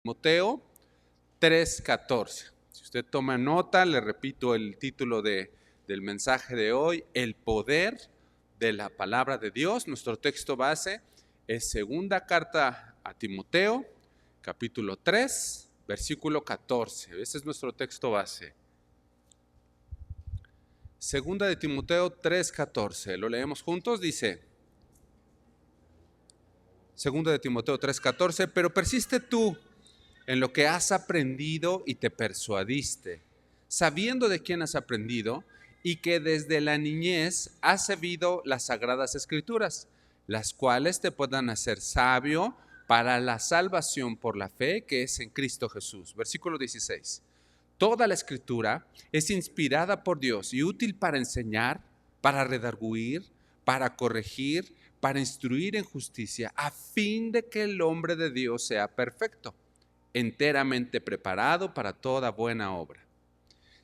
Timoteo 3:14. Si usted toma nota, le repito el título del mensaje de hoy: el poder de la palabra de Dios. Nuestro texto base es segunda carta a Timoteo, capítulo 3, versículo 14. Ese es nuestro texto base. Segunda de Timoteo 3:14. Lo leemos juntos. Dice: segunda de Timoteo 3:14, pero persiste tú en lo que has aprendido y te persuadiste, sabiendo de quién has aprendido y que desde la niñez has sabido las sagradas escrituras, las cuales te puedan hacer sabio para la salvación por la fe que es en Cristo Jesús. Versículo 16. Toda la escritura es inspirada por Dios y útil para enseñar, para redarguir, para corregir, para instruir en justicia, a fin de que el hombre de Dios sea perfecto, enteramente preparado para toda buena obra.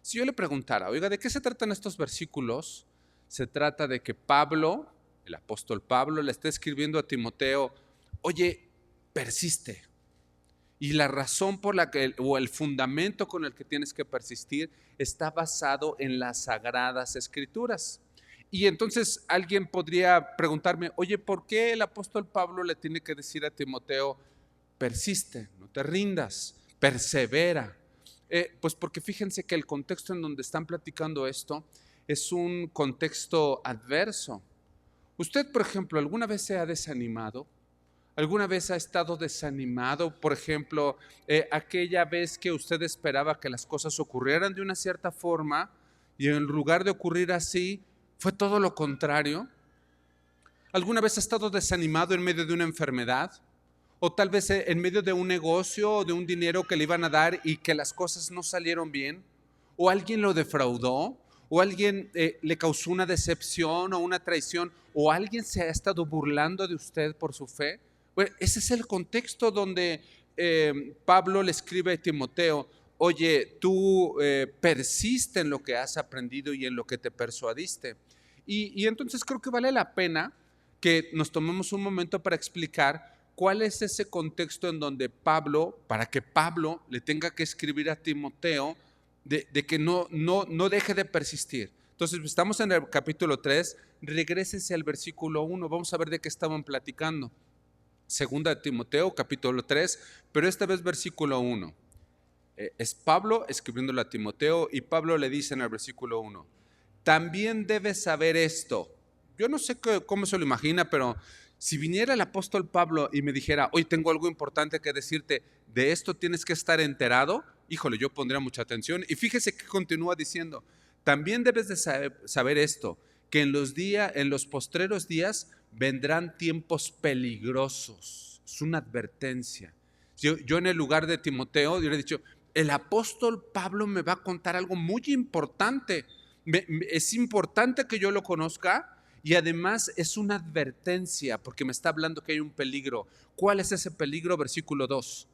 Si yo le preguntara, oiga, ¿de qué se tratan estos versículos? Se trata de que Pablo, el apóstol Pablo, le está escribiendo a Timoteo: oye, persiste. Y la razón por la que, o el fundamento con el que tienes que persistir, está basado en las sagradas escrituras. Y entonces alguien podría preguntarme: oye, ¿por qué el apóstol Pablo le tiene que decir a Timoteo: persiste, no te rindas, persevera? Pues porque fíjense que el contexto en donde están platicando esto es un contexto adverso. Usted, por ejemplo, ¿alguna vez se ha desanimado? ¿Alguna vez ha estado desanimado? Por ejemplo, aquella vez que usted esperaba que las cosas ocurrieran de una cierta forma y en lugar de ocurrir así, fue todo lo contrario. ¿Alguna vez ha estado desanimado en medio de una enfermedad? O tal vez en medio de un negocio o de un dinero que le iban a dar y que las cosas no salieron bien. O alguien lo defraudó, o alguien le causó una decepción o una traición, o alguien se ha estado burlando de usted por su fe. Bueno, ese es el contexto donde Pablo le escribe a Timoteo: oye, tú persiste en lo que has aprendido y en lo que te persuadiste. Y entonces creo que vale la pena que nos tomemos un momento para explicar cuál es ese contexto en donde Pablo, para que Pablo le tenga que escribir a Timoteo de que no deje de persistir. Entonces estamos en el capítulo 3, regrésese al versículo 1, vamos a ver de qué estaban platicando. Segunda de Timoteo, capítulo 3, pero esta vez versículo 1. Es Pablo escribiéndole a Timoteo y Pablo le dice en el versículo 1: también debes saber esto. Yo no sé cómo se lo imagina, pero si viniera el apóstol Pablo y me dijera: hoy tengo algo importante que decirte, de esto tienes que estar enterado, híjole, yo pondría mucha atención. Y fíjese que continúa diciendo: también debes de saber esto, que en los postreros días vendrán tiempos peligrosos. Es una advertencia. Yo en el lugar de Timoteo, yo le he dicho: el apóstol Pablo me va a contar algo muy importante. Es importante que yo lo conozca. Y además es una advertencia porque me está hablando que hay un peligro. ¿Cuál es ese peligro? Versículo 2.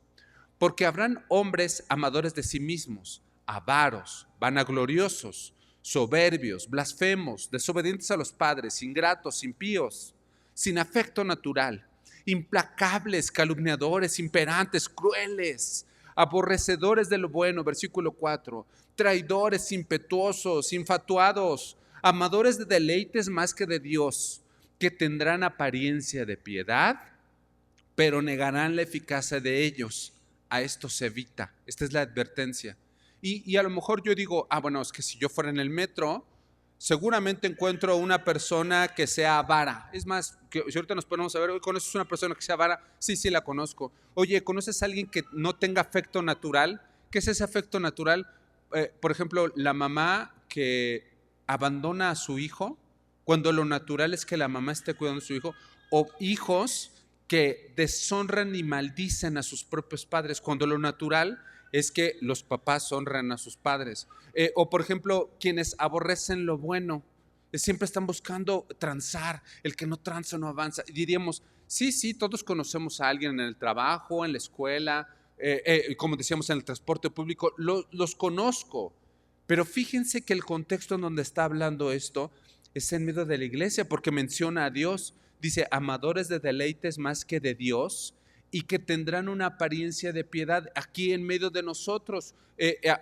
Porque habrán hombres amadores de sí mismos, avaros, vanagloriosos, soberbios, blasfemos, desobedientes a los padres, ingratos, impíos, sin afecto natural, implacables, calumniadores, imperantes, crueles, aborrecedores de lo bueno. Versículo 4. Traidores, impetuosos, infatuados, amadores de deleites más que de Dios, que tendrán apariencia de piedad, pero negarán la eficacia de ellos. A esto se evita. Esta es la advertencia. Y a lo mejor yo digo: bueno, es que si yo fuera en el metro, seguramente encuentro una persona que sea avara. Es más, que si ahorita nos ponemos a ver: ¿hoy conoces una persona que sea avara? Sí, la conozco. Oye, ¿conoces a alguien que no tenga afecto natural? ¿Qué es ese afecto natural? Por ejemplo, la mamá que abandona a su hijo cuando lo natural es que la mamá esté cuidando a su hijo, o hijos que deshonran y maldicen a sus propios padres, cuando lo natural es que los papás honran a sus padres. O por ejemplo, quienes aborrecen lo bueno, siempre están buscando transar, el que no tranza no avanza. Y diríamos, sí, todos conocemos a alguien en el trabajo, en la escuela, como decíamos, en el transporte público, los conozco. Pero fíjense que el contexto en donde está hablando esto es en medio de la iglesia, porque menciona a Dios. Dice, amadores de deleites más que de Dios, y que tendrán una apariencia de piedad. Aquí en medio de nosotros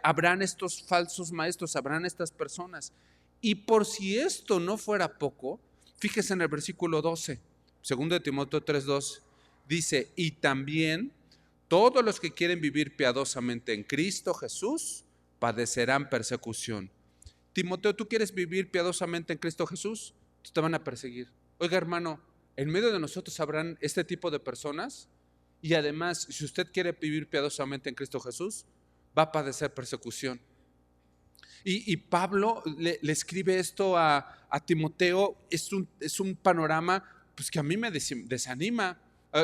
habrán estos falsos maestros, habrán estas personas. Y por si esto no fuera poco, fíjese en el versículo 12, 2 de Timoteo 3:12, dice, y también todos los que quieren vivir piadosamente en Cristo Jesús padecerán persecución. Timoteo, ¿tú quieres vivir piadosamente en Cristo Jesús? Te van a perseguir. Oiga, hermano, en medio de nosotros habrán este tipo de personas, y además, si usted quiere vivir piadosamente en Cristo Jesús, va a padecer persecución. Y Pablo le escribe esto a Timoteo. Es un panorama pues, que a mí me desanima.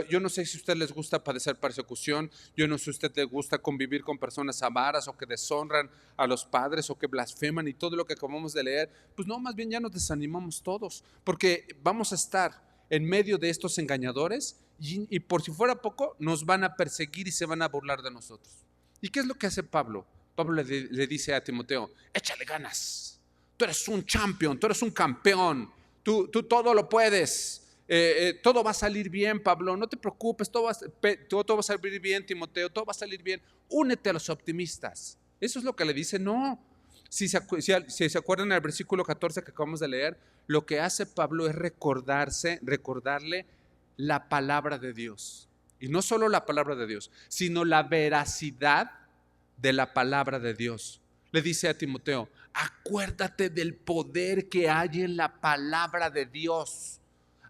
Yo no sé si a usted les gusta padecer persecución, yo no sé si a usted le gusta convivir con personas avaras o que deshonran a los padres o que blasfeman y todo lo que acabamos de leer. Pues no, más bien ya nos desanimamos todos, porque vamos a estar en medio de estos engañadores y por si fuera poco nos van a perseguir y se van a burlar de nosotros. ¿Y qué es lo que hace Pablo? Pablo le dice a Timoteo, échale ganas, tú eres un champion, tú eres un campeón, tú todo lo puedes. Todo va a salir bien, Pablo, no te preocupes, todo va a salir bien, Timoteo, todo va a salir bien, únete a los optimistas. Eso es lo que le dice. No, si se acuerdan en el versículo 14 que acabamos de leer, lo que hace Pablo es recordarle la palabra de Dios, y no solo la palabra de Dios, sino la veracidad de la palabra de Dios. Le dice a Timoteo, acuérdate del poder que hay en la palabra de Dios.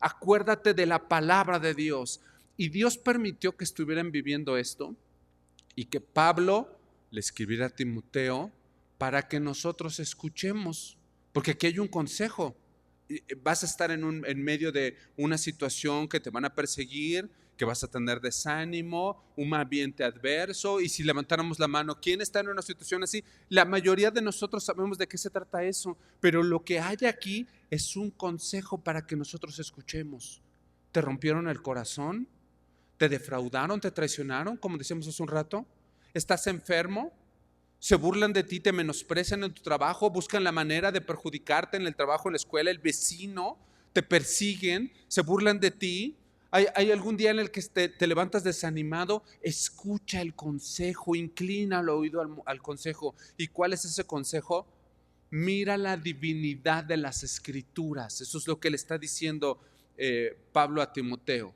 Acuérdate de la palabra de Dios. Y Dios permitió que estuvieran viviendo esto y que Pablo le escribiera a Timoteo para que nosotros escuchemos. Porque aquí hay un consejo. Vas a estar en medio de una situación que te van a perseguir, que vas a tener desánimo, un ambiente adverso. Y si levantáramos la mano, ¿quién está en una situación así? La mayoría de nosotros sabemos de qué se trata eso, pero lo que hay aquí es un consejo para que nosotros escuchemos. ¿Te rompieron el corazón? ¿Te defraudaron? ¿Te traicionaron? Como decíamos hace un rato. ¿Estás enfermo? ¿Se burlan de ti, te menosprecian en tu trabajo, buscan la manera de perjudicarte en el trabajo, en la escuela, el vecino, te persiguen, se burlan de ti? ¿Hay algún día en el que te levantas desanimado? Escucha el consejo, inclina el oído al consejo. ¿Y cuál es ese consejo? Mira la divinidad de las Escrituras. Eso es lo que le está diciendo Pablo a Timoteo.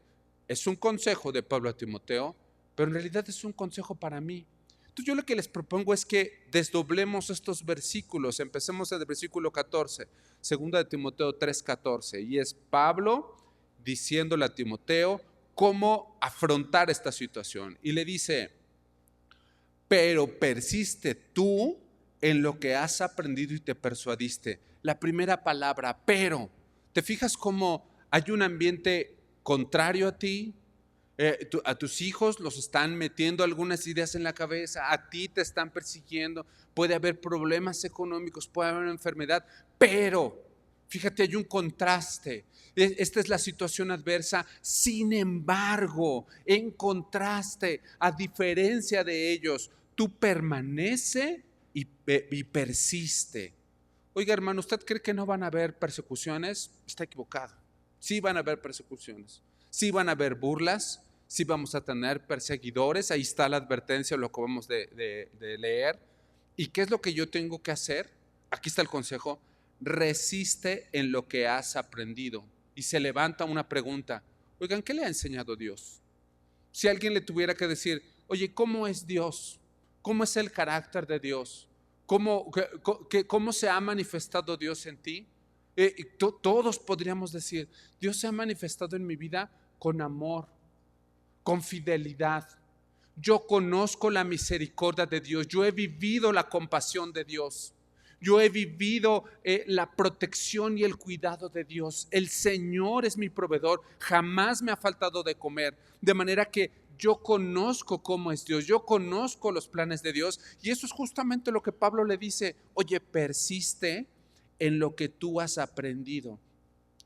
Es un consejo de Pablo a Timoteo, pero en realidad es un consejo para mí. Entonces yo lo que les propongo es que desdoblemos estos versículos. Empecemos desde el versículo 14, 2 de Timoteo 3:14, y es Pablo diciéndole a Timoteo cómo afrontar esta situación. Y le dice, pero persiste tú en lo que has aprendido y te persuadiste. La primera palabra, pero. ¿Te fijas cómo hay un ambiente contrario a ti? A tus hijos los están metiendo algunas ideas en la cabeza, a ti te están persiguiendo, puede haber problemas económicos, puede haber una enfermedad, pero fíjate, hay un contraste. Esta es la situación adversa. Sin embargo, en contraste, a diferencia de ellos, tú permanece y persiste. Oiga, hermano, ¿usted cree que no van a haber persecuciones? Está equivocado. Sí van a haber persecuciones, sí van a haber burlas, sí vamos a tener perseguidores. Ahí está la advertencia, lo que acabamos de leer. ¿Y qué es lo que yo tengo que hacer? Aquí está el consejo. Resiste en lo que has aprendido. Y se levanta una pregunta. Oigan, ¿qué le ha enseñado Dios? Si alguien le tuviera que decir, oye, ¿cómo es Dios? ¿Cómo es el carácter de Dios? ¿Cómo se ha manifestado Dios en ti? Todos podríamos decir, Dios se ha manifestado en mi vida con amor, con fidelidad. Yo conozco la misericordia de Dios, yo he vivido la compasión de Dios. Yo he vivido la protección y el cuidado de Dios. El Señor es mi proveedor. Jamás me ha faltado de comer. De manera que yo conozco cómo es Dios. Yo conozco los planes de Dios. Y eso es justamente lo que Pablo le dice. Oye, persiste en lo que tú has aprendido.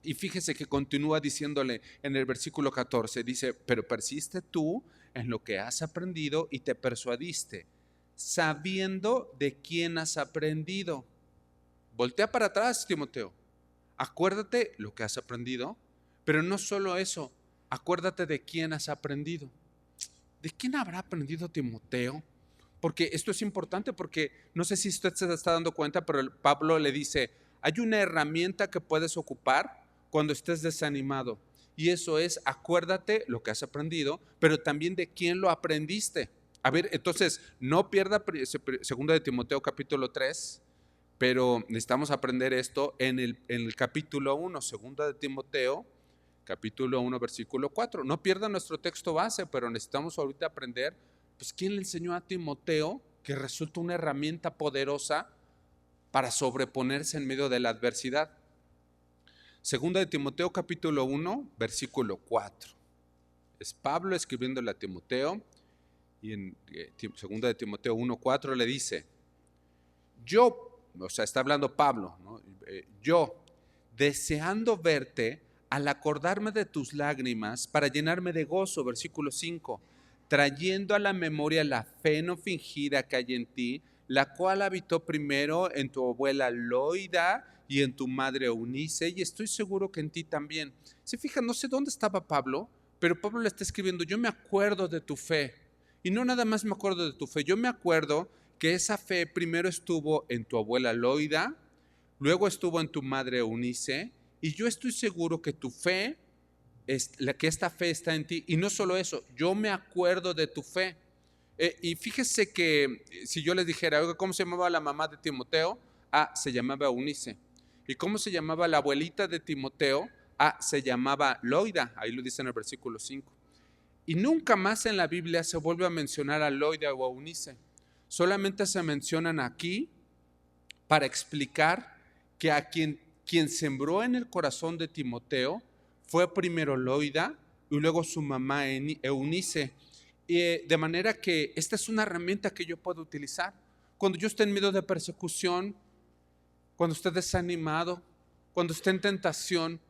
Y fíjese que continúa diciéndole en el versículo 14. Dice, pero persiste tú en lo que has aprendido y te persuadiste, sabiendo de quién has aprendido. Voltea para atrás, Timoteo. Acuérdate lo que has aprendido, pero no solo eso, acuérdate de quién has aprendido. ¿De quién habrá aprendido Timoteo? Porque esto es importante, porque no sé si usted se está dando cuenta, pero Pablo le dice, hay una herramienta que puedes ocupar cuando estés desanimado, y eso es, acuérdate lo que has aprendido, pero también de quién lo aprendiste. A ver, entonces, no pierda 2 de Timoteo capítulo 3, pero necesitamos aprender esto en el capítulo 1, 2 de Timoteo, capítulo 1, versículo 4. No pierda nuestro texto base, pero necesitamos ahorita aprender, pues, ¿quién le enseñó a Timoteo que resulta una herramienta poderosa para sobreponerse en medio de la adversidad? 2 de Timoteo, capítulo 1, versículo 4. Es Pablo escribiéndole a Timoteo, y en 2 de Timoteo 1, 4 le dice, yo, o sea, está hablando Pablo, ¿no? Yo, deseando verte, al acordarme de tus lágrimas, para llenarme de gozo, versículo 5, trayendo a la memoria la fe no fingida que hay en ti, la cual habitó primero en tu abuela Loida y en tu madre Eunice, y estoy seguro que en ti también. Se fijan, no sé dónde estaba Pablo, pero Pablo le está escribiendo, yo me acuerdo de tu fe, y no nada más me acuerdo de tu fe, yo me acuerdo que esa fe primero estuvo en tu abuela Loida, luego estuvo en tu madre Eunice, y yo estoy seguro que tu fe, que esta fe está en ti, y no solo eso, yo me acuerdo de tu fe. Y fíjese que si yo les dijera, oiga, ¿cómo se llamaba la mamá de Timoteo? Se llamaba Eunice. ¿Y cómo se llamaba la abuelita de Timoteo? Se llamaba Loida, ahí lo dice en el versículo 5. Y nunca más en la Biblia se vuelve a mencionar a Loida o a Eunice. Solamente se mencionan aquí para explicar que a quien sembró en el corazón de Timoteo fue primero Loida y luego su mamá Eunice. De manera que esta es una herramienta que yo puedo utilizar. Cuando yo esté en medio de persecución, cuando esté desanimado, cuando esté en tentación,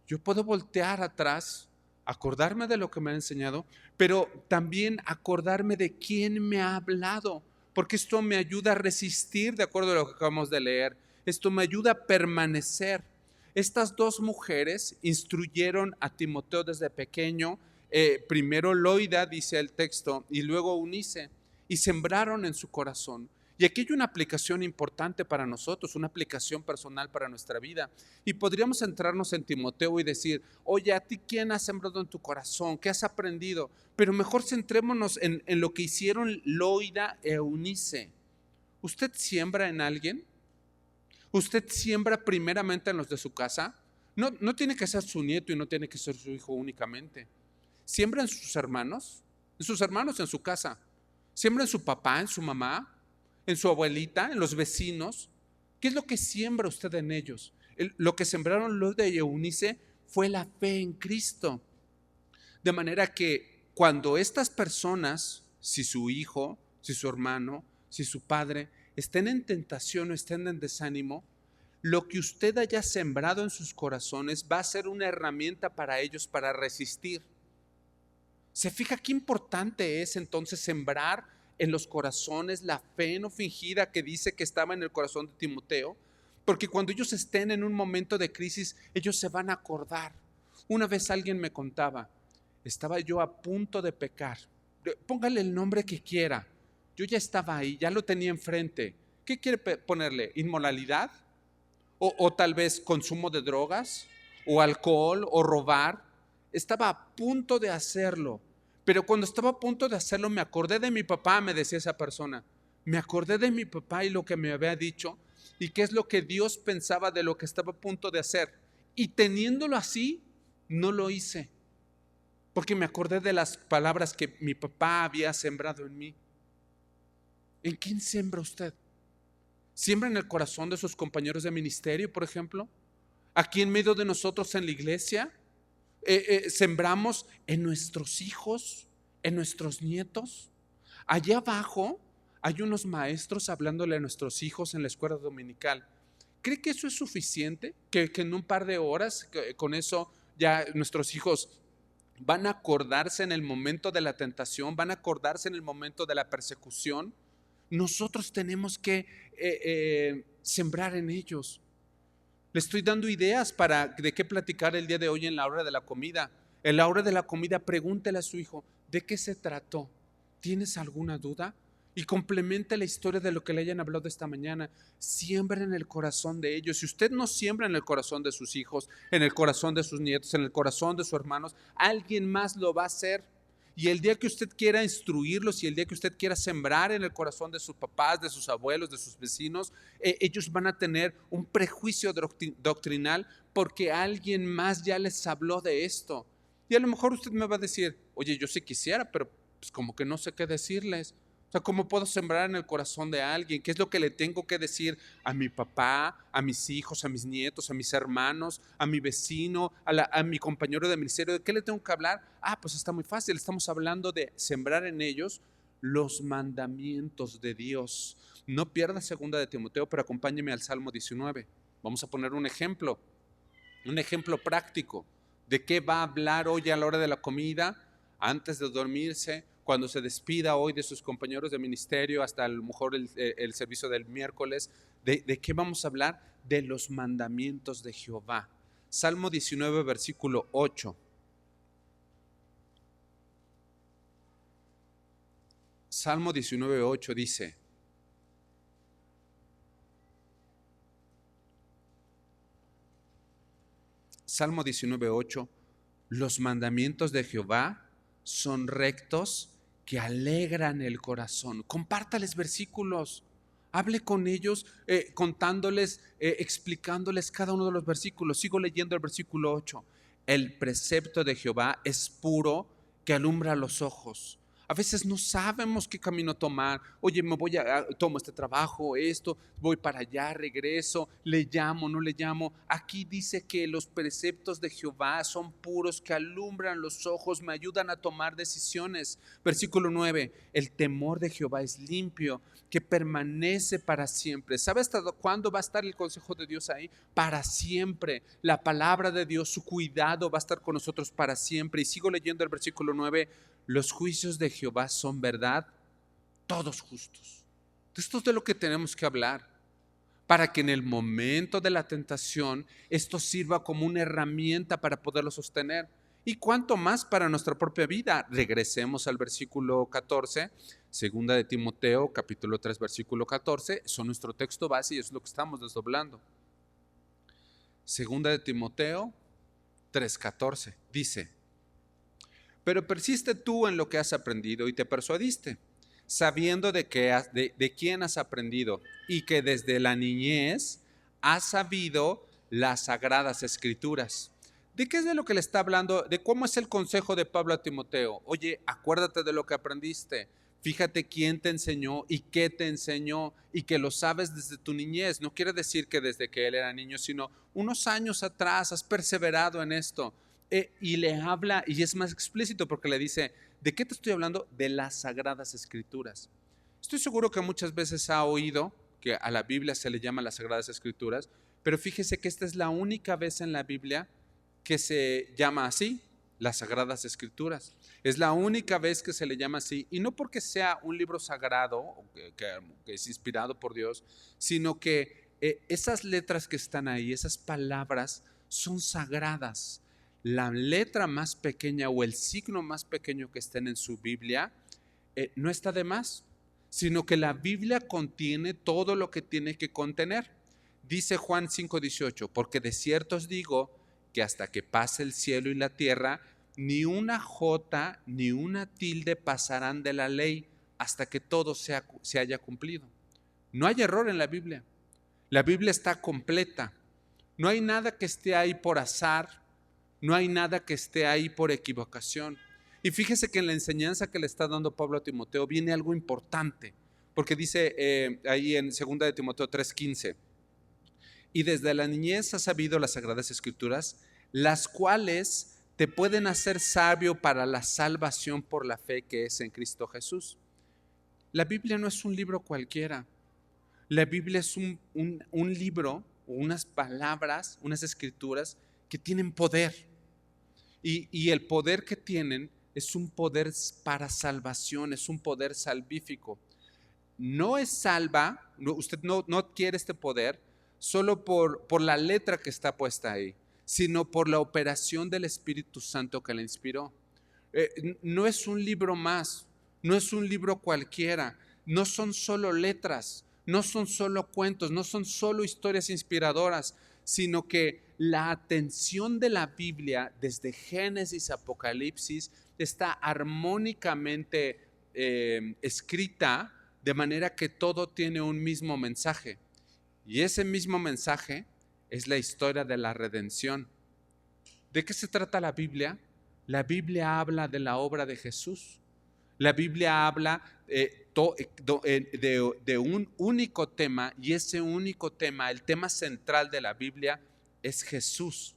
yo puedo voltear atrás, acordarme de lo que me ha enseñado, pero también acordarme de quién me ha hablado, porque esto me ayuda a resistir, de acuerdo a lo que acabamos de leer. Esto me ayuda a permanecer. Estas dos mujeres instruyeron a Timoteo desde pequeño, primero Loida, dice el texto, y luego Eunice, y sembraron en su corazón. Y aquí hay una aplicación importante para nosotros, una aplicación personal para nuestra vida. Y podríamos centrarnos en Timoteo y decir, oye, ¿a ti quién ha sembrado en tu corazón? ¿Qué has aprendido? Pero mejor centrémonos en lo que hicieron Loida e Eunice. ¿Usted siembra en alguien? ¿Usted siembra primeramente en los de su casa? No tiene que ser su nieto y no tiene que ser su hijo únicamente. ¿Siembra en sus hermanos? En sus hermanos en su casa. ¿Siembra en su papá, en su mamá, en su abuelita, en los vecinos? ¿Qué es lo que siembra usted en ellos? Lo que sembraron Loida y Eunice fue la fe en Cristo. De manera que cuando estas personas, si su hijo, si su hermano, si su padre, estén en tentación o estén en desánimo, lo que usted haya sembrado en sus corazones va a ser una herramienta para ellos para resistir. ¿Se fija qué importante es entonces sembrar en los corazones la fe no fingida que dice que estaba en el corazón de Timoteo? Porque cuando ellos estén en un momento de crisis, ellos se van a acordar. Una vez alguien me contaba, estaba yo a punto de pecar. Póngale el nombre que quiera. Yo ya estaba ahí, ya lo tenía enfrente. ¿Qué quiere ponerle? ¿Inmoralidad? ¿O tal vez consumo de drogas? ¿O alcohol? ¿O robar? Estaba a punto de hacerlo. Pero cuando estaba a punto de hacerlo, me acordé de mi papá, me decía esa persona. Me acordé de mi papá y lo que me había dicho y qué es lo que Dios pensaba de lo que estaba a punto de hacer. Y teniéndolo así, no lo hice. Porque me acordé de las palabras que mi papá había sembrado en mí. ¿En quién siembra usted? Siembra en el corazón de sus compañeros de ministerio, por ejemplo. Aquí en medio de nosotros en la iglesia, sembramos en nuestros hijos, en nuestros nietos. Allá abajo hay unos maestros hablándole a nuestros hijos en la escuela dominical. ¿Cree que eso es suficiente? ¿Que en un par de horas con eso ya nuestros hijos van a acordarse en el momento de la tentación, van a acordarse en el momento de la persecución? Nosotros tenemos que sembrar en ellos. Le estoy dando ideas de qué platicar el día de hoy en la hora de la comida. En la hora de la comida, pregúntele a su hijo, ¿de qué se trató? ¿Tienes alguna duda? Y complemente la historia de lo que le hayan hablado esta mañana. Siembra en el corazón de ellos. Si usted no siembra en el corazón de sus hijos, en el corazón de sus nietos, en el corazón de sus hermanos, alguien más lo va a hacer. Y el día que usted quiera instruirlos y el día que usted quiera sembrar en el corazón de sus papás, de sus abuelos, de sus vecinos, ellos van a tener un prejuicio doctrinal porque alguien más ya les habló de esto. Y a lo mejor usted me va a decir, oye, yo sí quisiera, pero pues como que no sé qué decirles. O sea, ¿cómo puedo sembrar en el corazón de alguien? ¿Qué es lo que le tengo que decir a mi papá, a mis hijos, a mis nietos, a mis hermanos, a mi vecino, a mi compañero de ministerio? ¿De qué le tengo que hablar? Pues está muy fácil. Estamos hablando de sembrar en ellos los mandamientos de Dios. No pierda segunda de Timoteo, pero acompáñeme al Salmo 19. Vamos a poner un ejemplo práctico de qué va a hablar hoy a la hora de la comida, antes de dormirse, cuando se despida hoy de sus compañeros de ministerio, hasta a lo mejor el servicio del miércoles. ¿De qué vamos a hablar? De los mandamientos de Jehová. Salmo 19, versículo 8. Salmo 19, 8 dice: Salmo 19, 8, los mandamientos de Jehová son rectos, que alegran el corazón. Compártales versículos, hable con ellos, contándoles, explicándoles cada uno de los versículos. Sigo leyendo el versículo 8. El precepto de Jehová es puro, que alumbra los ojos. A veces no sabemos qué camino tomar. Oye, tomo este trabajo, esto, voy para allá, regreso, le llamo, no le llamo. Aquí dice que los preceptos de Jehová son puros, que alumbran los ojos, me ayudan a tomar decisiones. Versículo 9, el temor de Jehová es limpio, que permanece para siempre. ¿Sabe hasta cuándo va a estar el consejo de Dios ahí? Para siempre. La palabra de Dios, su cuidado va a estar con nosotros para siempre. Y sigo leyendo el versículo 9. Los juicios de Jehová son verdad, todos justos. Esto es de lo que tenemos que hablar, para que en el momento de la tentación esto sirva como una herramienta para poderlo sostener. Y cuánto más para nuestra propia vida. Regresemos al versículo 14, segunda de Timoteo, capítulo 3, versículo 14. Eso es nuestro texto base y es lo que estamos desdoblando. Segunda de Timoteo 3:14 dice: pero persiste tú en lo que has aprendido y te persuadiste, sabiendo de quién has aprendido y que desde la niñez has sabido las sagradas escrituras. ¿De qué es de lo que le está hablando? De cómo es el consejo de Pablo a Timoteo. Oye, acuérdate de lo que aprendiste. Fíjate quién te enseñó y qué te enseñó y que lo sabes desde tu niñez. No quiere decir que desde que él era niño, sino unos años atrás has perseverado en esto. Y le habla, y es más explícito porque le dice, ¿de qué te estoy hablando? De las sagradas escrituras. Estoy seguro que muchas veces ha oído que a la Biblia se le llama las sagradas escrituras, pero fíjese que esta es la única vez en la Biblia que se llama así, las sagradas escrituras. Es la única vez que se le llama así, y no porque sea un libro sagrado, que es inspirado por Dios, sino que esas letras que están ahí, esas palabras, son sagradas. La letra más pequeña o el signo más pequeño que estén en su Biblia no está de más, sino que la Biblia contiene todo lo que tiene que contener. Dice Juan 5:18, porque de cierto os digo que hasta que pase el cielo y la tierra, ni una jota ni una tilde pasarán de la ley hasta que todo se haya cumplido. No hay error en la Biblia. La Biblia está completa. No hay nada que esté ahí por azar. No hay nada que esté ahí por equivocación. Y fíjese que en la enseñanza que le está dando Pablo a Timoteo viene algo importante, porque dice ahí en 2 de Timoteo 3:15, y desde la niñez has sabido las Sagradas Escrituras, las cuales te pueden hacer sabio para la salvación por la fe que es en Cristo Jesús. La Biblia no es un libro cualquiera. La Biblia es un libro, unas palabras, unas escrituras que tienen poder. Y el poder que tienen es un poder para salvación, es un poder salvífico. No es salva, usted no adquiere este poder solo por la letra que está puesta ahí, sino por la operación del Espíritu Santo que le inspiró. No es un libro más, no es un libro cualquiera, no son solo letras, no son solo cuentos, no son solo historias inspiradoras, sino que la atención de la Biblia desde Génesis a Apocalipsis está armónicamente escrita de manera que todo tiene un mismo mensaje. Y ese mismo mensaje es la historia de la redención. ¿De qué se trata la Biblia? La Biblia habla de la obra de Jesús. La Biblia habla de un único tema, y ese único tema, el tema central de la Biblia, es Jesús.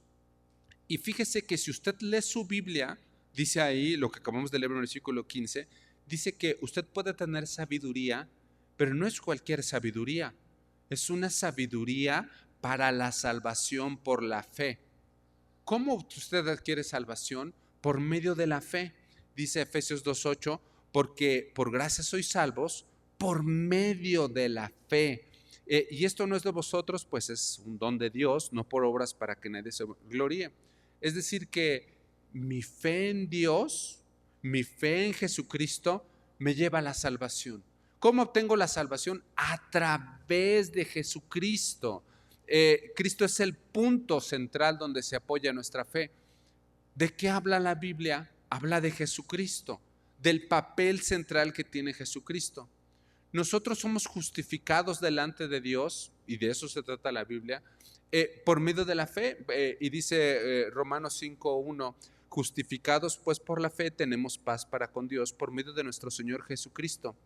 Y fíjese que si usted lee su Biblia, dice ahí lo que acabamos de leer en el versículo 15, dice que usted puede tener sabiduría, pero no es cualquier sabiduría, es una sabiduría para la salvación por la fe. ¿Cómo usted adquiere salvación? Por medio de la fe. Dice Efesios 2:8, porque por gracia sois salvos por medio de la fe. Y esto no es de vosotros, pues es un don de Dios, no por obras para que nadie se gloríe. Es decir que mi fe en Dios, mi fe en Jesucristo me lleva a la salvación. ¿Cómo obtengo la salvación? A través de Jesucristo. Cristo es el punto central donde se apoya nuestra fe. ¿De qué habla la Biblia? Habla de Jesucristo, del papel central que tiene Jesucristo. Nosotros somos justificados delante de Dios, y de eso se trata la Biblia, por medio de la fe. Y dice Romanos 5:1, justificados pues por la fe tenemos paz para con Dios por medio de nuestro Señor Jesucristo,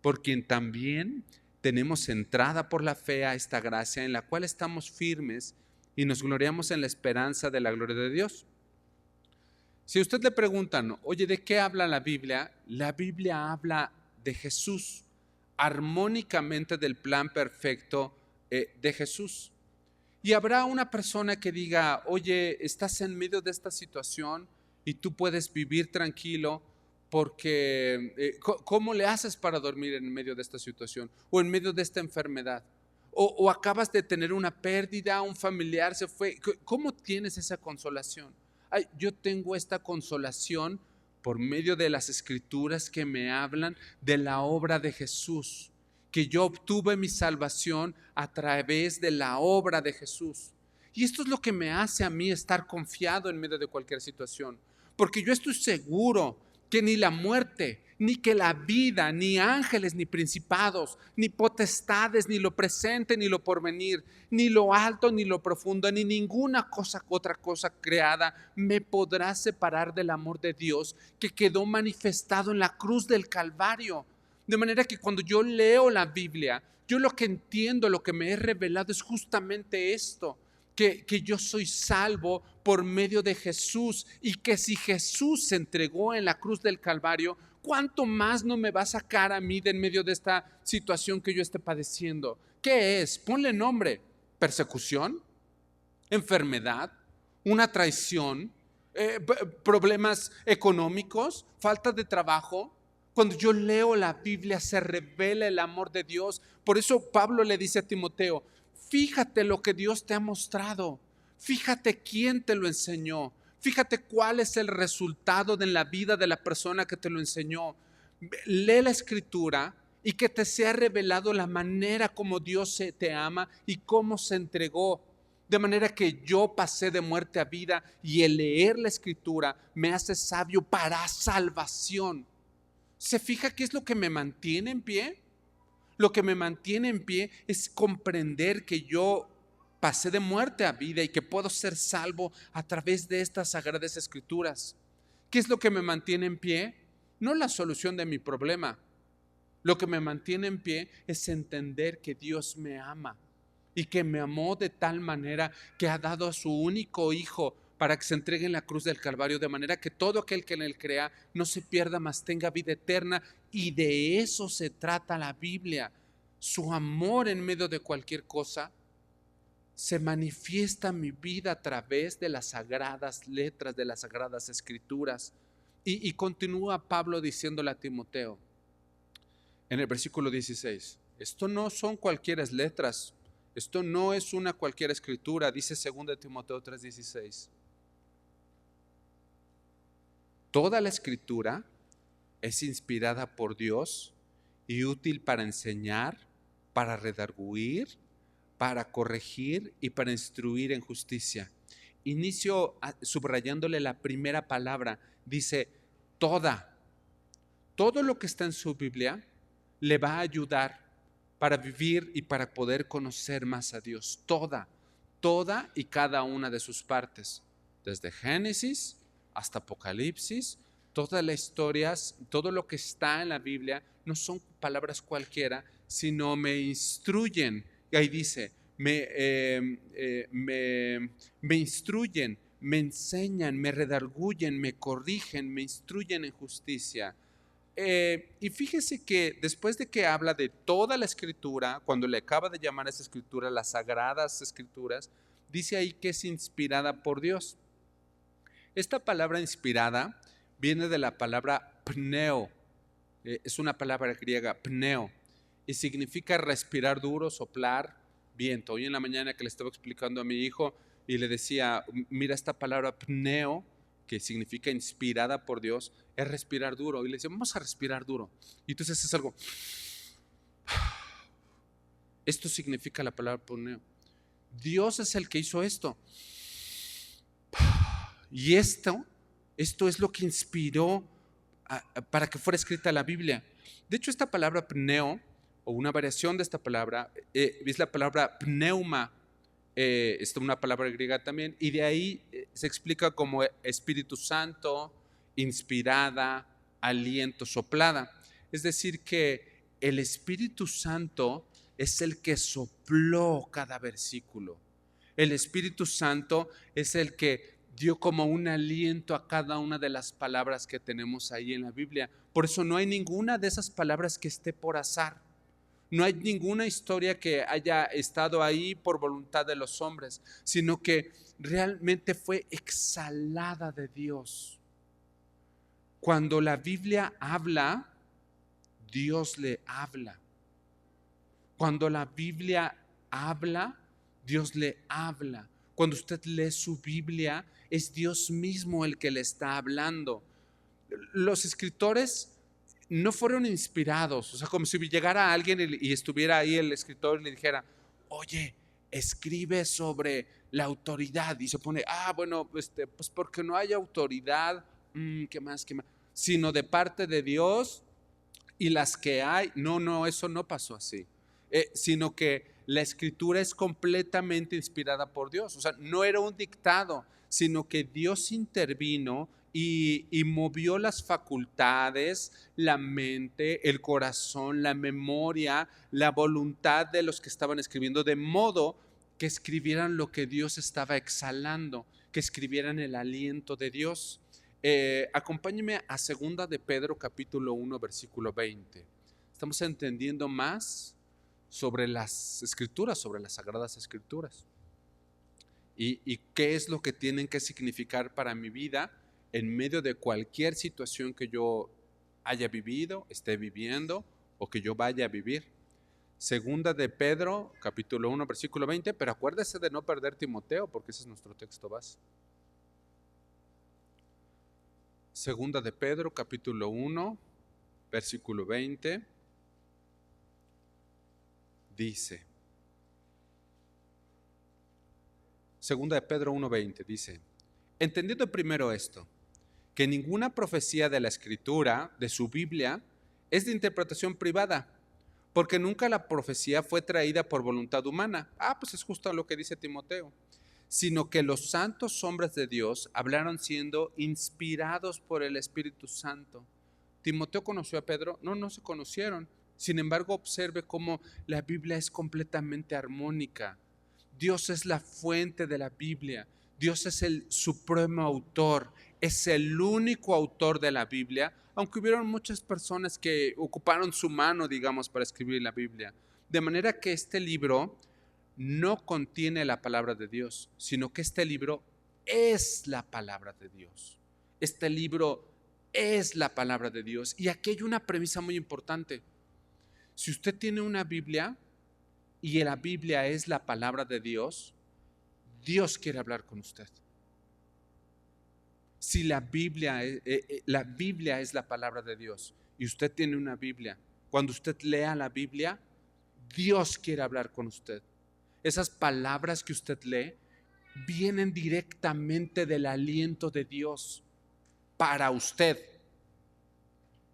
por quien también tenemos entrada por la fe a esta gracia en la cual estamos firmes y nos gloriamos en la esperanza de la gloria de Dios. Si a usted le preguntan, oye, ¿de qué habla la Biblia? La Biblia habla de Jesús, armónicamente del plan perfecto de Jesús. Y habrá una persona que diga, oye, estás en medio de esta situación y tú puedes vivir tranquilo porque ¿cómo le haces para dormir en medio de esta situación o en medio de esta enfermedad? O acabas de tener una pérdida, un familiar se fue. ¿Cómo tienes esa consolación? Ay, yo tengo esta consolación por medio de las escrituras que me hablan de la obra de Jesús, que yo obtuve mi salvación a través de la obra de Jesús. Y esto es lo que me hace a mí estar confiado en medio de cualquier situación, porque yo estoy seguro que ni la muerte, ni que la vida, ni ángeles, ni principados, ni potestades, ni lo presente, ni lo porvenir, ni lo alto, ni lo profundo, ni ninguna otra cosa creada me podrá separar del amor de Dios que quedó manifestado en la cruz del Calvario. De manera que cuando yo leo la Biblia, yo lo que entiendo, lo que me he revelado es justamente esto, que yo soy salvo por medio de Jesús, y que si Jesús se entregó en la cruz del Calvario, ¿cuánto más no me va a sacar a mí de en medio de esta situación que yo esté padeciendo? ¿Qué es? Ponle nombre: persecución, enfermedad, una traición, problemas económicos, falta de trabajo. Cuando yo leo la Biblia se revela el amor de Dios. Por eso Pablo le dice a Timoteo, fíjate lo que Dios te ha mostrado, fíjate quién te lo enseñó, fíjate cuál es el resultado de la vida de la persona que te lo enseñó. Lee la escritura y que te sea revelado la manera como Dios te ama y cómo se entregó. De manera que yo pasé de muerte a vida, y el leer la escritura me hace sabio para salvación. ¿Se fija qué es lo que me mantiene en pie? Lo que me mantiene en pie es comprender que yo pasé de muerte a vida y que puedo ser salvo a través de estas sagradas escrituras. ¿Qué es lo que me mantiene en pie? No la solución de mi problema, Lo que me mantiene en pie es entender que Dios me ama y que me amó de tal manera que ha dado a su único hijo para que se entregue en la cruz del Calvario, de manera que todo aquel que en él crea no se pierda, mas tenga vida eterna. Y de eso se trata la Biblia. Su amor en medio de cualquier cosa se manifiesta en mi vida a través de las sagradas letras, de las sagradas escrituras. Y continúa Pablo diciéndole a Timoteo en el versículo 16, esto no son cualquiera letras, esto no es una cualquier escritura, dice 2 Timoteo 3:16. Toda la escritura es inspirada por Dios y útil para enseñar, para redarguir, para corregir y para instruir en justicia. Inicio subrayándole la primera palabra, dice toda. Todo lo que está en su Biblia le va a ayudar para vivir y para poder conocer más a Dios. Toda y cada una de sus partes, desde Génesis hasta Apocalipsis, todas las historias, todo lo que está en la Biblia no son palabras cualquiera, sino me instruyen. Y ahí dice, me instruyen, me enseñan, me redarguyen, me corrigen, me instruyen en justicia. Y fíjese que después de que habla de toda la escritura, cuando le acaba de llamar a esa escritura las sagradas escrituras, dice ahí que es inspirada por Dios. Esta palabra inspirada viene de la palabra pneo, es una palabra griega, pneo, y significa respirar duro, soplar, viento. Hoy en la mañana que le estaba explicando a mi hijo y le decía, mira esta palabra pneo, que significa inspirada por Dios, es respirar duro. Y le decía, vamos a respirar duro. Y entonces es algo. Esto significa la palabra pneo. Dios es el que hizo esto. Y esto es lo que inspiró para que fuera escrita la Biblia. De hecho, esta palabra pneo, o una variación de esta palabra, es la palabra pneuma. Es una palabra griega también, y de ahí se explica como Espíritu Santo, inspirada, aliento, soplada. Es decir, que el Espíritu Santo es el que sopló cada versículo. El Espíritu Santo es el que dio como un aliento a cada una de las palabras que tenemos ahí en la Biblia. Por eso no hay ninguna de esas palabras que esté por azar. No hay ninguna historia que haya estado ahí por voluntad de los hombres, sino que realmente fue exhalada de Dios. Cuando la Biblia habla, Dios le habla. Cuando la Biblia habla, Dios le habla. Cuando usted lee su Biblia, es Dios mismo el que le está hablando. Los escritores no fueron inspirados, o sea, como si llegara alguien y estuviera ahí el escritor y le dijera, oye, escribe sobre la autoridad, y se pone, bueno, pues porque no hay autoridad, ¿qué más? Sino de parte de Dios, y las que hay, no, eso no pasó así, sino que la escritura es completamente inspirada por Dios. O sea, no era un dictado, sino que Dios intervino y movió las facultades, la mente, el corazón, la memoria, la voluntad de los que estaban escribiendo, de modo que escribieran lo que Dios estaba exhalando, que escribieran el aliento de Dios. Acompáñeme a 2 de Pedro capítulo 1 versículo 20. Estamos entendiendo más sobre las escrituras, sobre las sagradas escrituras, y qué es lo que tienen que significar para mi vida en medio de cualquier situación que yo haya vivido, esté viviendo o que yo vaya a vivir. 2 de Pedro capítulo 1 versículo 20, pero acuérdese de no perder Timoteo, porque ese es nuestro texto base. 2 de Pedro capítulo 1 versículo 20 dice, 2 de Pedro 1:20 dice, entendiendo primero esto, que ninguna profecía de la Escritura, de su Biblia, es de interpretación privada, porque nunca la profecía fue traída por voluntad humana. Pues es justo lo que dice Timoteo, sino que los santos hombres de Dios hablaron siendo inspirados por el Espíritu Santo. ¿Timoteo conoció a Pedro? No se conocieron, Sin embargo, observe cómo la Biblia es completamente armónica. Dios es la fuente de la Biblia. Dios es el supremo autor. Es el único autor de la Biblia, aunque hubieron muchas personas que ocuparon su mano, digamos, para escribir la Biblia. De manera que este libro no contiene la palabra de Dios, sino que este libro es la palabra de Dios. Este libro es la palabra de Dios. Y aquí hay una premisa muy importante. Si usted tiene una Biblia y la Biblia es la palabra de Dios, Dios quiere hablar con usted. Si la Biblia es la palabra de Dios y usted tiene una Biblia, cuando usted lea la Biblia, Dios quiere hablar con usted. Esas palabras que usted lee vienen directamente del aliento de Dios para usted.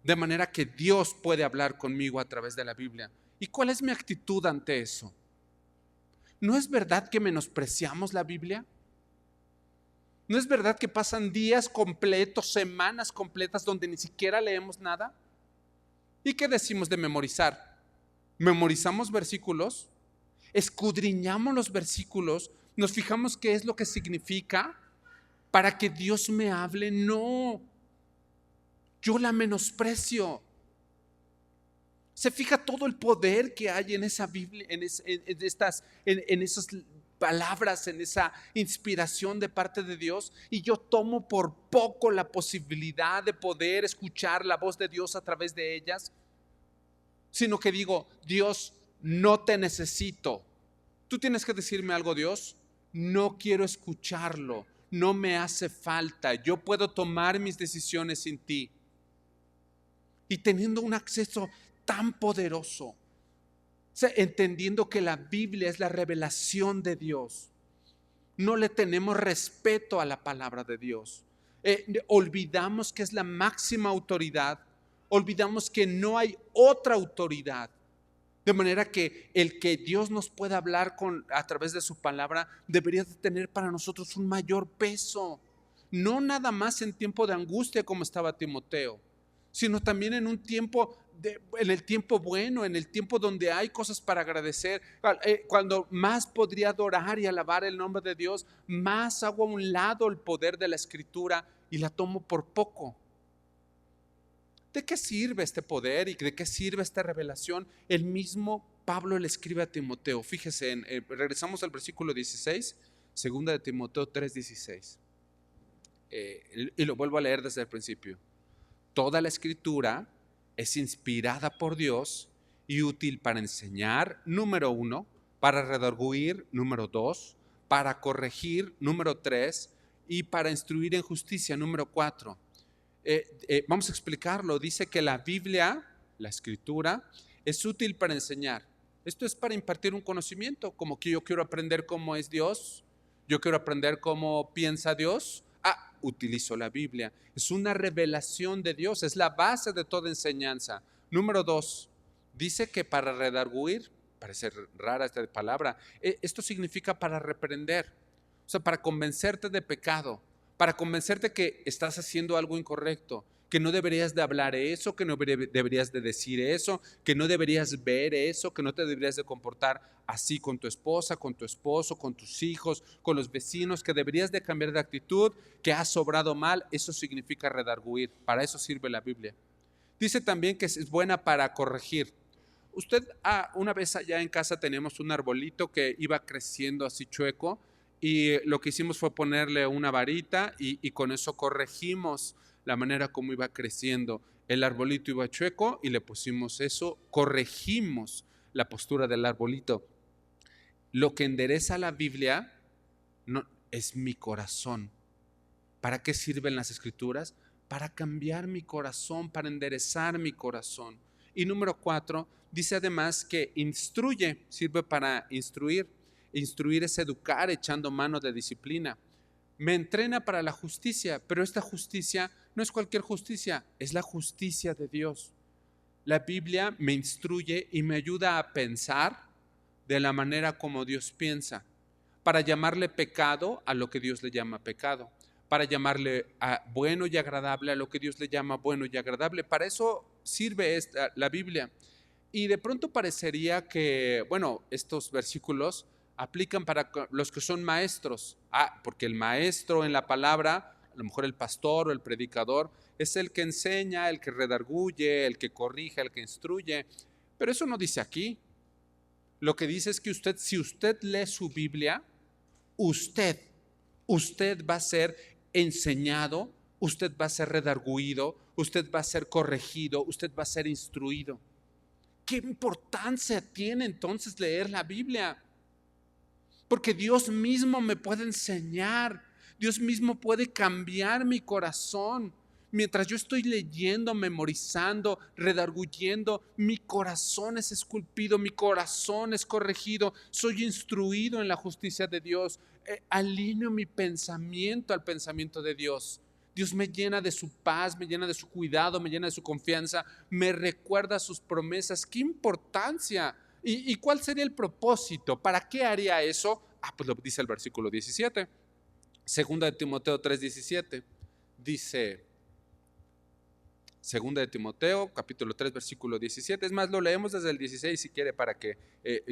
De manera que Dios puede hablar conmigo a través de la Biblia. ¿Y cuál es mi actitud ante eso? ¿No es verdad que menospreciamos la Biblia? ¿No es verdad que pasan días completos, semanas completas donde ni siquiera leemos nada? ¿Y qué decimos de memorizar? ¿Memorizamos versículos? ¿Escudriñamos los versículos? ¿Nos fijamos qué es lo que significa para que Dios me hable? No, yo la menosprecio. Se fija todo el poder que hay en esa Biblia, en esas palabras, en esa inspiración de parte de Dios, y yo tomo por poco la posibilidad de poder escuchar la voz de Dios a través de ellas, sino que digo, Dios, no te necesito. Tú tienes que decirme algo, Dios, no quiero escucharlo, no me hace falta, yo puedo tomar mis decisiones sin ti. Y teniendo un acceso tan poderoso, o sea, entendiendo que la Biblia es la revelación de Dios, no le tenemos respeto a la palabra de Dios. Olvidamos que es la máxima autoridad, olvidamos que no hay otra autoridad. De manera que el que Dios nos pueda hablar a través de su palabra debería de tener para nosotros un mayor peso. No nada más en tiempo de angustia como estaba Timoteo, sino también en un tiempo, en el tiempo bueno, en el tiempo donde hay cosas para agradecer. Cuando más podría adorar y alabar el nombre de Dios, más hago a un lado el poder de la Escritura y la tomo por poco. ¿De qué sirve este poder y de qué sirve esta revelación? El mismo Pablo le escribe a Timoteo. Fíjese, regresamos al versículo 16, segunda de Timoteo 3:16. Y lo vuelvo a leer desde el principio. Toda la Escritura es inspirada por Dios y útil para enseñar, número 1, para redarguir, número 2, para corregir, número 3, y para instruir en justicia, número 4. Vamos a explicarlo. Dice que la Biblia, la Escritura, es útil para enseñar. Esto es para impartir un conocimiento, como que yo quiero aprender cómo es Dios, yo quiero aprender cómo piensa Dios. Utilizo la Biblia. Es una revelación de Dios, es la base de toda enseñanza. Número 2, dice que para redarguir, parece rara esta palabra, esto significa para reprender, o sea, para convencerte de pecado, para convencerte que estás haciendo algo incorrecto, que no deberías de hablar eso, que no deberías de decir eso, que no deberías ver eso, que no te deberías de comportar así con tu esposa, con tu esposo, con tus hijos, con los vecinos, que deberías de cambiar de actitud, que has obrado mal. Eso significa redarguir. Para eso sirve la Biblia. Dice también que es buena para corregir. Usted, una vez allá en casa teníamos un arbolito que iba creciendo así chueco, y lo que hicimos fue ponerle una varita y con eso corregimos la manera como iba creciendo. El arbolito iba chueco y le pusimos eso, corregimos la postura del arbolito. Lo que endereza la Biblia no, es mi corazón. ¿Para qué sirven las Escrituras? Para cambiar mi corazón, para enderezar mi corazón. Y número 4, dice además que instruye, sirve para instruir. Instruir es educar echando mano de disciplina. Me entrena para la justicia, pero esta justicia no es cualquier justicia, es la justicia de Dios. La Biblia me instruye y me ayuda a pensar de la manera como Dios piensa, para llamarle pecado a lo que Dios le llama pecado, para llamarle bueno y agradable a lo que Dios le llama bueno y agradable. Para eso sirve la Biblia. Y de pronto parecería que, bueno, estos versículos aplican para los que son maestros. Porque el maestro en la palabra, a lo mejor el pastor o el predicador, es el que enseña, el que redarguye, el que corrige, el que instruye. Pero eso no dice aquí. Lo que dice es que usted, si usted lee su Biblia, usted va a ser enseñado, usted va a ser redarguido, usted va a ser corregido, usted va a ser instruido. ¿Qué importancia tiene entonces leer la Biblia? Porque Dios mismo me puede enseñar, Dios mismo puede cambiar mi corazón. Mientras yo estoy leyendo, memorizando, redarguyendo, mi corazón es esculpido, mi corazón es corregido, soy instruido en la justicia de Dios, alineo mi pensamiento al pensamiento de Dios. Dios me llena de su paz, me llena de su cuidado, me llena de su confianza, me recuerda sus promesas. ¡Qué importancia! ¿Y cuál sería el propósito? ¿Para qué haría eso? Pues lo dice el versículo 17. Segunda de Timoteo 3:17. Dice, Segunda de Timoteo, capítulo 3, versículo 17. Es más, lo leemos desde el 16 si quiere para que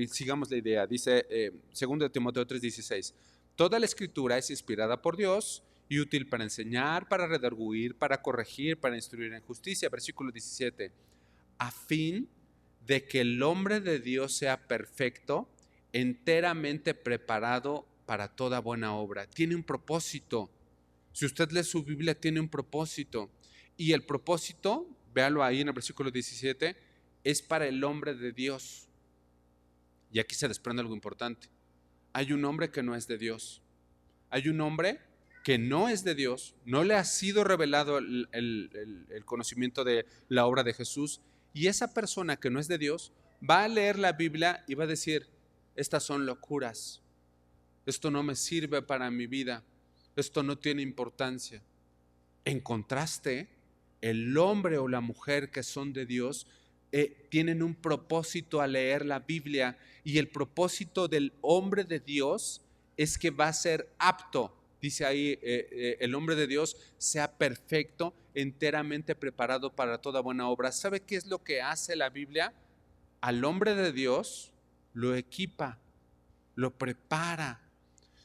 sigamos la idea. Dice, Segunda de Timoteo 3:16. Toda la escritura es inspirada por Dios y útil para enseñar, para redarguir, para corregir, para instruir en justicia. Versículo 17. A fin de que el hombre de Dios sea perfecto, enteramente preparado para toda buena obra. Tiene un propósito. Si usted lee su Biblia, tiene un propósito. Y el propósito, véalo ahí en el versículo 17, es para el hombre de Dios. Y aquí se desprende algo importante. Hay un hombre que no es de Dios. Hay un hombre que no es de Dios, no le ha sido revelado el conocimiento de la obra de Jesús, y esa persona que no es de Dios va a leer la Biblia y va a decir, estas son locuras, esto no me sirve para mi vida, esto no tiene importancia. En contraste, el hombre o la mujer que son de Dios tienen un propósito al leer la Biblia, y el propósito del hombre de Dios es que va a ser apto, dice ahí, el hombre de Dios sea perfecto, enteramente preparado para toda buena obra. ¿Sabe qué es lo que hace la Biblia? Al hombre de Dios lo equipa, lo prepara.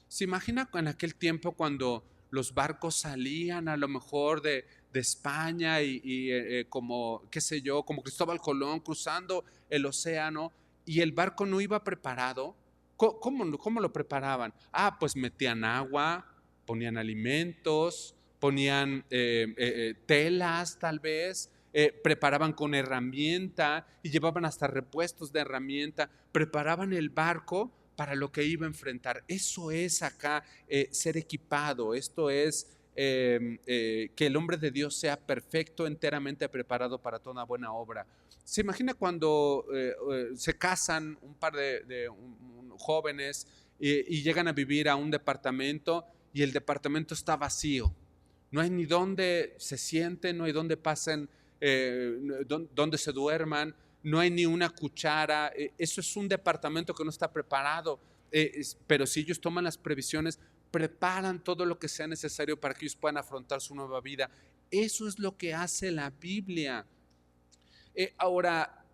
¿Se imagina en aquel tiempo cuando los barcos salían a lo mejor de España y como, qué sé yo, como Cristóbal Colón cruzando el océano, y el barco no iba preparado? ¿Cómo lo preparaban? Pues metían agua, ponían alimentos, ponían telas tal vez, preparaban con herramienta y llevaban hasta repuestos de herramienta, preparaban el barco para lo que iba a enfrentar. Eso es acá ser equipado. Esto es que el hombre de Dios sea perfecto, enteramente preparado para toda buena obra. ¿Se imagina cuando se casan un par de jóvenes y llegan a vivir a un departamento y el departamento está vacío? No hay ni dónde se sienten, no hay dónde pasen, dónde se duerman, no hay ni una cuchara. Eso es un departamento que no está preparado. Pero si ellos toman las previsiones, preparan todo lo que sea necesario para que ellos puedan afrontar su nueva vida. Eso es lo que hace la Biblia. Ahora,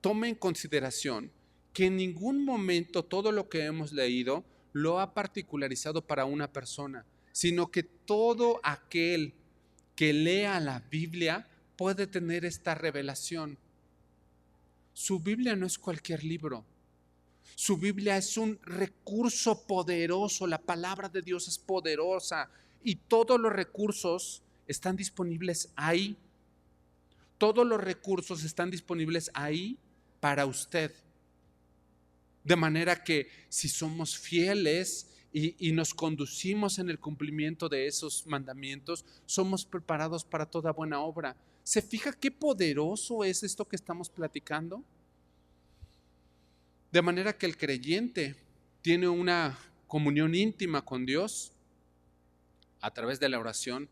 tome en consideración que en ningún momento todo lo que hemos leído lo ha particularizado para una persona, sino que todo aquel que lea la Biblia puede tener esta revelación. Su Biblia no es cualquier libro. Su Biblia es un recurso poderoso. La palabra de Dios es poderosa y todos los recursos están disponibles ahí. Todos los recursos están disponibles ahí para usted. De manera que si somos fieles y nos conducimos en el cumplimiento de esos mandamientos, somos preparados para toda buena obra. ¿Se fija qué poderoso es esto que estamos platicando? De manera que el creyente tiene una comunión íntima con Dios a través de la oración,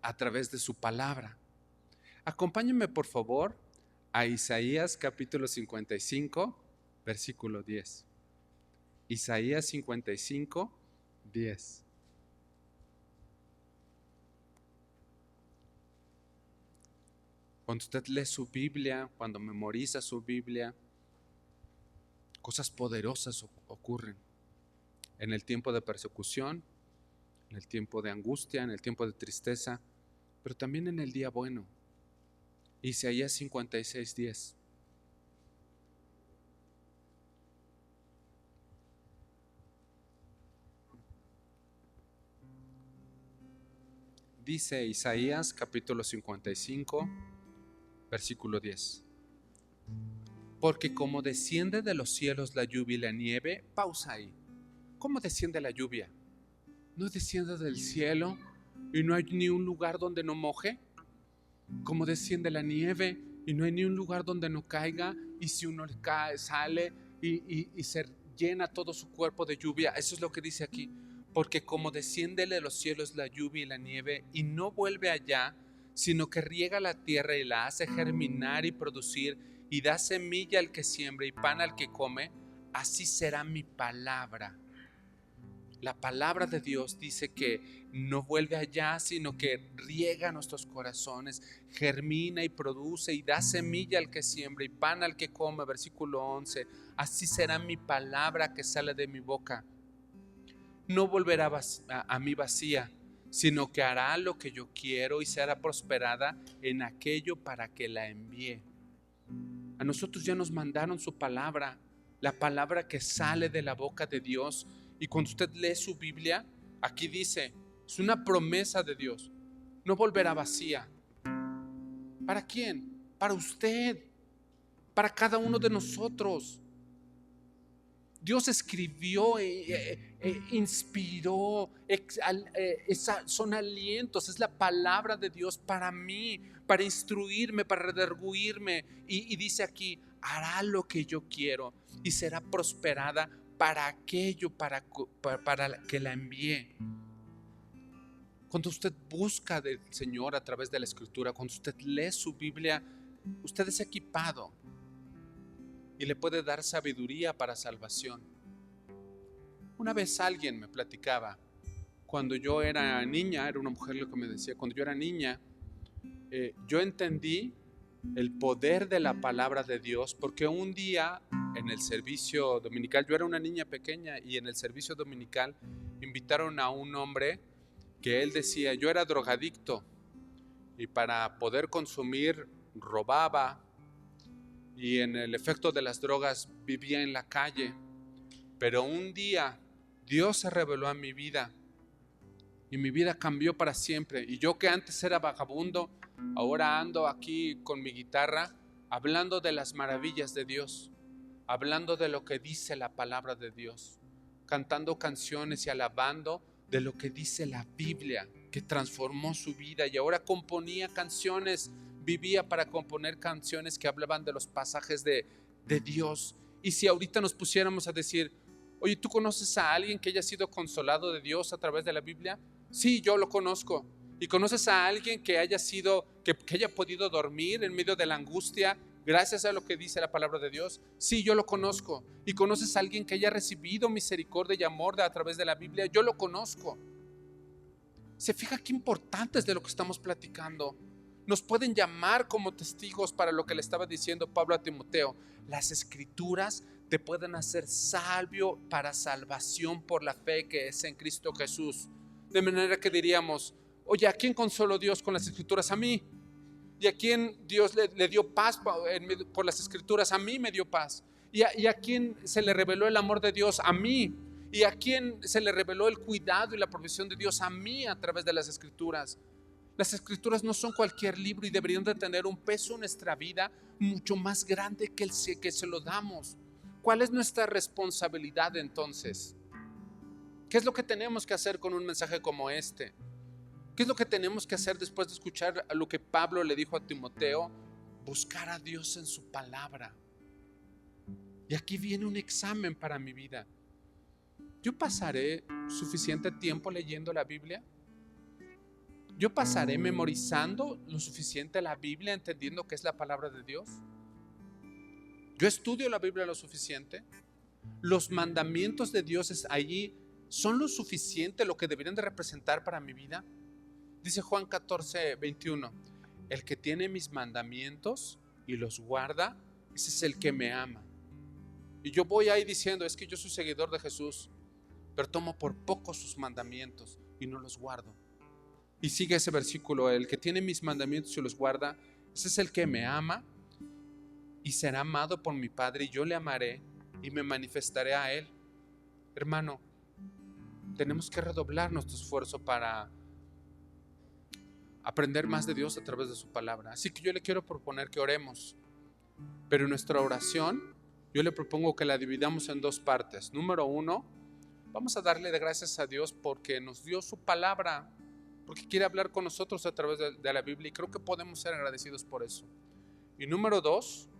a través de su palabra. Acompáñenme por favor a Isaías capítulo 55, versículo 10. Isaías 55, 10. Cuando usted lee su Biblia, cuando memoriza su Biblia, cosas poderosas ocurren. En el tiempo de persecución, en el tiempo de angustia, en el tiempo de tristeza, pero también en el día bueno. Isaías 56:10. Dice Isaías capítulo 55, versículo 10. Porque como desciende de los cielos la lluvia y la nieve, pausa ahí. ¿Cómo desciende la lluvia? ¿No desciende del cielo y no hay ni un lugar donde no moje? ¿Cómo desciende la nieve y no hay ni un lugar donde no caiga? Y si uno cae, sale y se llena todo su cuerpo de lluvia. Eso es lo que dice aquí. Porque como desciende de los cielos la lluvia y la nieve y no vuelve allá, sino que riega la tierra y la hace germinar y producir y da semilla al que siembra y pan al que come, así será mi palabra. La palabra de Dios dice que no vuelve allá, sino que riega nuestros corazones, germina y produce y da semilla al que siembra y pan al que come. Versículo 11. Así será mi palabra que sale de mi boca. No volverá a mí vacía, sino que hará lo que yo quiero y será prosperada en aquello para que la envíe. A nosotros ya nos mandaron su palabra, la palabra que sale de la boca de Dios. Y cuando usted lee su Biblia, aquí dice, es una promesa de Dios. No volverá vacía. ¿Para quién? Para usted, para cada uno de nosotros. Dios escribió, inspiró, son alientos, es la palabra de Dios para mí, para instruirme, para redarguirme. Y dice aquí, hará lo que yo quiero y será prosperada para aquello, para que la envíe. Cuando usted busca del Señor a través de la Escritura, cuando usted lee su Biblia, usted es equipado y le puede dar sabiduría para salvación. Una vez alguien me platicaba, cuando yo era niña, era una mujer lo que me decía, cuando yo era niña, yo entendí el poder de la palabra de Dios, porque un día en el servicio dominical, yo era una niña pequeña y en el servicio dominical invitaron a un hombre que él decía, yo era drogadicto y para poder consumir robaba y en el efecto de las drogas vivía en la calle, pero un día Dios se reveló a mi vida y mi vida cambió para siempre. Y yo que antes era vagabundo, ahora ando aquí con mi guitarra hablando de las maravillas de Dios, hablando de lo que dice la palabra de Dios, cantando canciones y alabando de lo que dice la Biblia, que transformó su vida. Y ahora componía canciones, vivía para componer canciones que hablaban de los pasajes de Dios. Y si ahorita nos pusiéramos a decir, oye, ¿tú conoces a alguien que haya sido consolado de Dios a través de la Biblia? Sí, yo lo conozco. ¿Y conoces a alguien que haya podido dormir en medio de la angustia gracias a lo que dice la palabra de Dios? Sí, yo lo conozco. ¿Y conoces a alguien que haya recibido misericordia y amor a través de la Biblia? Yo lo conozco. ¿Se fija qué importante es de lo que estamos platicando? Nos pueden llamar como testigos para lo que le estaba diciendo Pablo a Timoteo. Las Escrituras te pueden hacer sabio para salvación por la fe que es en Cristo Jesús. De manera que diríamos, oye, ¿a quién consoló Dios con las Escrituras? A mí. ¿Y a quién Dios le dio paz por las Escrituras? A mí me dio paz. ¿Y a quién se le reveló el amor de Dios? A mí. ¿Y a quién se le reveló el cuidado y la provisión de Dios? A mí, a través de las Escrituras. Las Escrituras no son cualquier libro y deberían de tener un peso en nuestra vida mucho más grande que el que se lo damos. ¿Cuál es nuestra responsabilidad entonces? ¿Qué es lo que tenemos que hacer con un mensaje como este? ¿Qué es lo que tenemos que hacer después de escuchar lo que Pablo le dijo a Timoteo? Buscar a Dios en su palabra. Y aquí viene un examen para mi vida. ¿Yo pasaré suficiente tiempo leyendo la Biblia? ¿Yo pasaré memorizando lo suficiente la Biblia, entendiendo que es la palabra de Dios? ¿Yo estudio la Biblia lo suficiente? ¿Los mandamientos de Dios allí son lo suficiente, lo que deberían de representar para mi vida? Dice Juan 14:21, el que tiene mis mandamientos y los guarda, ese es el que me ama. Y yo voy ahí diciendo, es que yo soy seguidor de Jesús, pero tomo por poco sus mandamientos y no los guardo. Y sigue ese versículo, el que tiene mis mandamientos y los guarda, ese es el que me ama y será amado por mi Padre, y yo le amaré y me manifestaré a él. Hermano, tenemos que redoblar nuestro esfuerzo para aprender más de Dios a través de su palabra. Así que yo le quiero proponer que oremos, pero en nuestra oración yo le propongo que la dividamos en dos partes. Número 1, vamos a darle gracias a Dios porque nos dio su palabra, porque quiere hablar con nosotros a través de la Biblia, y creo que podemos ser agradecidos por eso. Y número 2,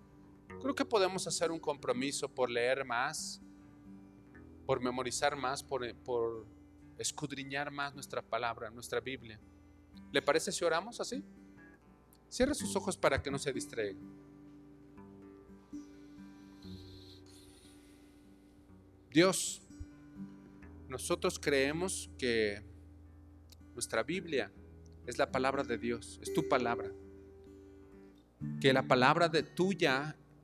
creo que podemos hacer un compromiso por leer más, por memorizar más, por escudriñar más nuestra palabra, nuestra Biblia. ¿Le parece si oramos así? Cierre sus ojos para que no se distraiga. Dios, nosotros creemos que nuestra Biblia es la palabra de Dios, es tu palabra. Que la palabra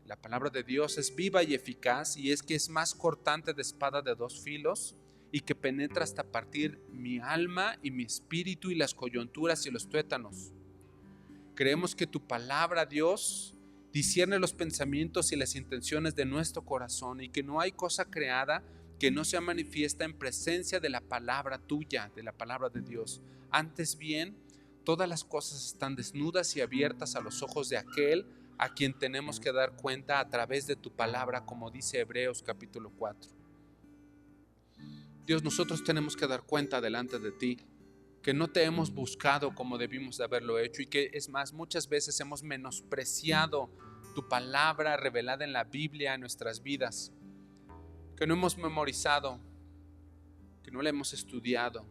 la palabra de Dios es viva y eficaz, y es que es más cortante de espada de 2 filos y que penetra hasta partir mi alma y mi espíritu y las coyunturas y los tuétanos. Creemos que tu palabra, Dios, discierne los pensamientos y las intenciones de nuestro corazón, y que no hay cosa creada que no sea manifiesta en presencia de la palabra tuya, de la palabra de Dios. Antes bien, todas las cosas están desnudas y abiertas a los ojos de aquel a quien tenemos que dar cuenta a través de tu palabra, como dice Hebreos capítulo 4. Dios, nosotros tenemos que dar cuenta delante de ti que no te hemos buscado como debimos de haberlo hecho, y que es más, muchas veces hemos menospreciado tu palabra revelada en la Biblia en nuestras vidas, que no hemos memorizado, que no la hemos estudiado,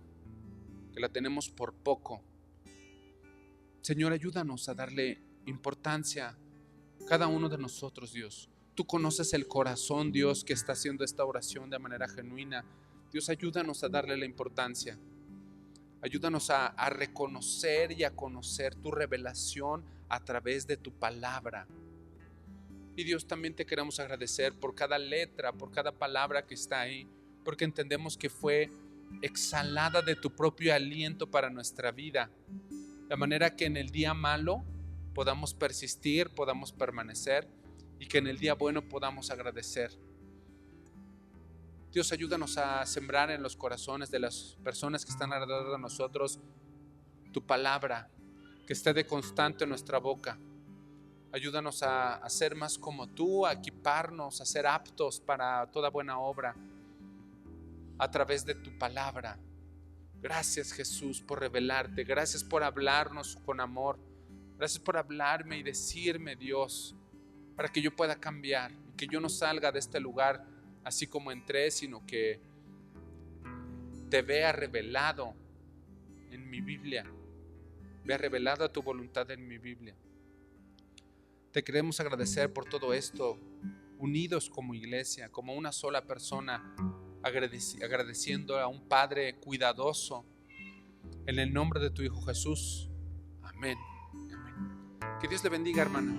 que la tenemos por poco. Señor, ayúdanos a darle importancia a cada uno de nosotros, Dios. Tú conoces el corazón, Dios, que está haciendo esta oración de manera genuina. Dios, ayúdanos a darle la importancia. Ayúdanos a reconocer y a conocer tu revelación a través de tu palabra. Y Dios, también te queremos agradecer por cada letra, por cada palabra que está ahí, porque entendemos que fue exhalada de tu propio aliento para nuestra vida, de manera que en el día malo podamos persistir, podamos permanecer, y que en el día bueno podamos agradecer. Dios, ayúdanos a sembrar en los corazones de las personas que están alrededor de nosotros tu palabra, que esté de constante en nuestra boca. Ayúdanos a ser más como tú, a equiparnos, a ser aptos para toda buena obra a través de tu palabra. Gracias, Jesús, por revelarte. Gracias por hablarnos con amor. Gracias por hablarme y decirme, Dios, para que yo pueda cambiar y que yo no salga de este lugar así como entré, sino que te vea revelado en mi Biblia, vea revelada tu voluntad en mi Biblia. Te queremos agradecer por todo esto, unidos como iglesia, como una sola persona, agradeciendo a un Padre cuidadoso, en el nombre de tu Hijo Jesús. Amén. Amén. Que Dios le bendiga, hermana.